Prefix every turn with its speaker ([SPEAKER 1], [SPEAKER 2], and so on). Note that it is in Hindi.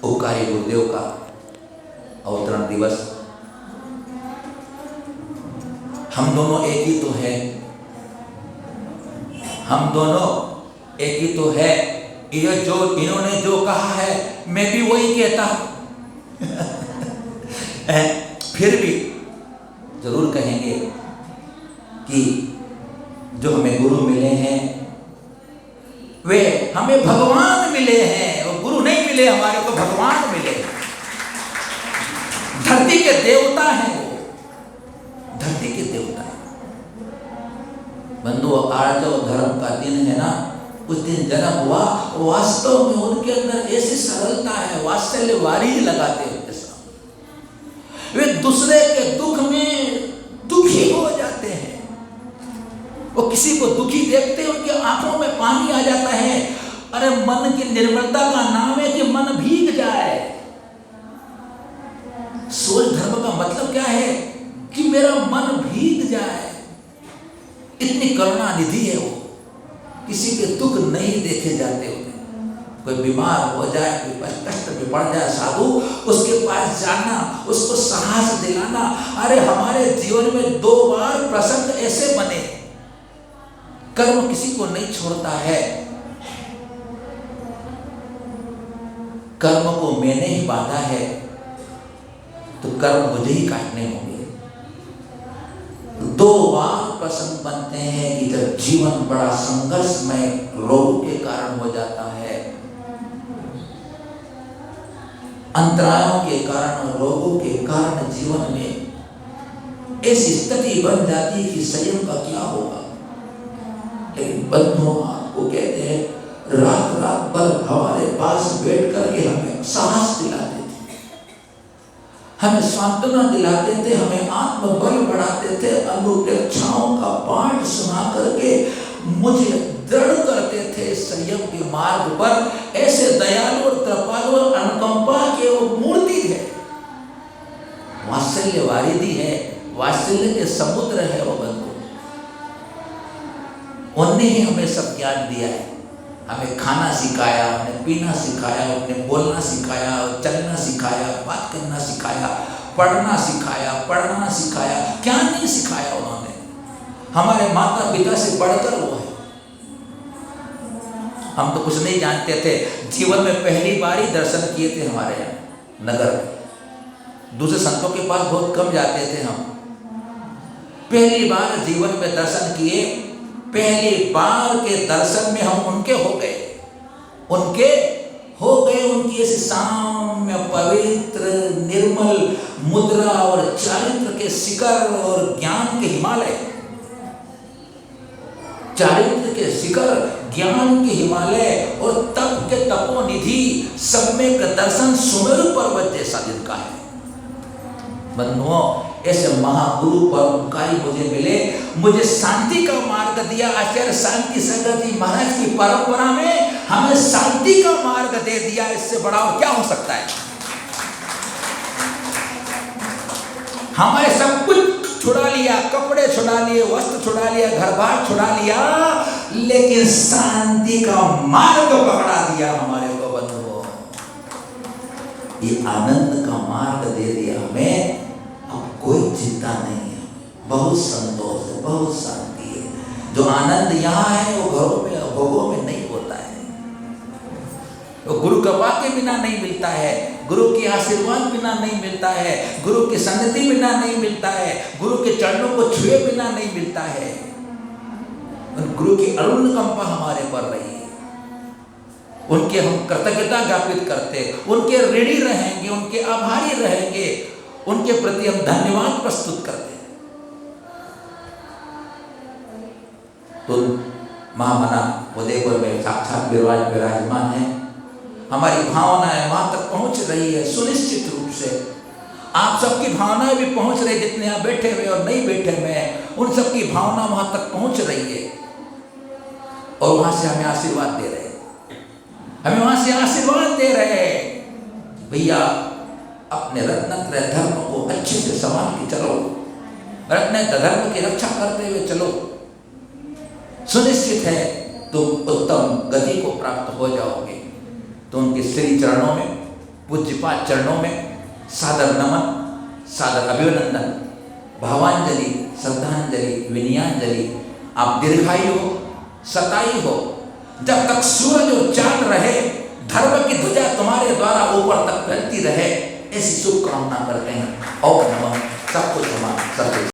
[SPEAKER 1] उपकारी गुरुदेव का अवतरण दिवस। हम दोनों एक ही तो है, हम दोनों एक ही तो है। ये जो इन्होंने जो कहा है मैं भी वही कहता फिर भी जरूर कहेंगे कि जो हमें गुरु मिले हैं वे हमें भगवान मिले हैं, और गुरु नहीं मिले हमारे को, भगवान मिले। धरती के देवता हैं वो, धरती के देवता हैं। बंधु आज जो धर्म का दिन है ना, उस दिन जन्म हुआ, वास्तव में उनके अंदर ऐसी सरलता है, वात्सल्य वारी लगाते हैं उनके सामने। वे दूसरे के दुख में दुखी हो जाते हैं। वो किसी को दुखी देखते हैं उनकी आंखों में पानी आ जाता है। अरे मन की निर्मलता का नाम है कि मन भीग जाए। सोच धर्म का मतलब क्या है कि मेरा मन भीग जाए। इतनी करुणा निधि है वो, किसी के दुख नहीं देखे जाते होते। कोई बीमार हो जाए, कोई कष्ट में पड़ जाए, साधु उसके पास जाना, उसको साहस दिलाना। अरे हमारे जीवन में 2 बार प्रसंग ऐसे बने। कर्म किसी को नहीं छोड़ता है, कर्म को मैंने ही बांधा है तो कर्म मुझे ही काटने होंगे। 2 बार प्रसंग बनते हैं कि जब जीवन बड़ा संघर्षमय रोगों के कारण हो जाता है, अंतरायों के कारण, रोगों के कारण जीवन में ऐसी स्थिति बन जाती है कि संयम का क्या होगा। लेकिन बंधुओं आपको कहते हैं रात रात भर हमारे पास बैठ करके हमें साहस दिलाते थे, हमें सांत्वना दिलाते थे, हमें आत्मबल बढ़ाते थे, अनुप्रेक्षाओं का पाठ सुना करके मुझे दृढ़ करते थे संयम के मार्ग पर। ऐसे दयालु और कृपालु और अनुकंपा के वो मूर्ति है, वात्सल्य वारिधि है, वात्सल्य के समुद्र है वो बंधु। उन्होंने ही हमें सब ज्ञान दिया है, हमें खाना सिखाया, हमें पीना सिखाया, हमें बोलना सिखाया, चलना सिखाया, बात करना सिखाया, पढ़ना सिखाया, पढ़ना सिखाया। क्या नहीं सिखाया उन्होंने, हमारे माता पिता से बढ़कर वो है। हम तो कुछ नहीं जानते थे, जीवन में पहली बार ही दर्शन किए थे हमारे यहाँ नगर में। दूसरे संतों के पास बहुत कम जाते थे हम। पहली बार जीवन में दर्शन किए, पहली बार के दर्शन में हम उनके हो गए, उनकी ऐसी साम्य पवित्र निर्मल मुद्रा और चारित्र के शिखर और ज्ञान के हिमालय, चारित्र के शिखर, ज्ञान के हिमालय और तप के तपोनिधि, सब में दर्शन सुमेरु पर्वत जैसा जिनका है। बंधुओं, ऐसे महागुरु परोपकारी मुझे मिले, मुझे शांति का मार्ग दिया। आचार्य शांति संगत जी महाराज की परंपरा में हमें शांति का मार्ग दे दिया। इससे बड़ा और क्या हो सकता है। हमारे सब कुछ छुड़ा लिया, कपड़े छुड़ा लिए, वस्त्र छुड़ा लिया, घर बार छुड़ा लिया, लेकिन शांति का मार्ग पकड़ा दिया हमारे को बंधुओं। ये आनंद का मार्ग दे दिया हमें। अब कोई चिंता नहीं है, बहुत संतोष है, बहुत शांति है। जो आनंद यहाँ है वो घरों में, भोगों में नहीं होता है। वो गुरु कृपा के बिना नहीं मिलता है, गुरु के आशीर्वाद बिना नहीं मिलता है, गुरु की सन्निधि बिना नहीं मिलता है, गुरु के चरणों को छुए बिना नहीं मिलता है। गुरु की अरुण कंपा हमारे पर रही है, उनके हम कृतज्ञता ज्ञापित करते, उनके ऋणी रहेंगे, उनके आभारी रहेंगे, उनके प्रति हम धन्यवाद प्रस्तुत करते हैं। तो महामना उदयपुर में साक्षात विराजमान है। हमारी भावनाएं वहां तक पहुंच रही है सुनिश्चित रूप से। आप सबकी भावनाएं भी पहुंच रही, जितने यहाँ बैठे हुए और नहीं बैठे हुए, उन सबकी भावना वहां तक पहुंच रही है और वहां से हमें आशीर्वाद दे रहे हैं, हमें वहां से आशीर्वाद दे रहे हैं। भैया अपने रत्नत्रय धर्म को अच्छे से संभाल के चलो, रत्नत्रय धर्म की रक्षा करते हुए चलो, सुनिश्चित है तो उत्तम गति को प्राप्त हो जाओगे। तो उनके श्री चरणों में पूज्यपाद चरणों में सादर नमन, सादर अभिनंदन, भावांजलि, श्रद्धांजलि, विनयांजलि। आप दीर्घायु हो, शतायु हो, जब तक सूरज और चांद रहे, धर्म की ध्वजा तुम्हारे द्वारा ऊपर तक फैलती रहे, ऐसी शुभकामना करते हैं। और नमः सब कुछ हमारा सब कुछ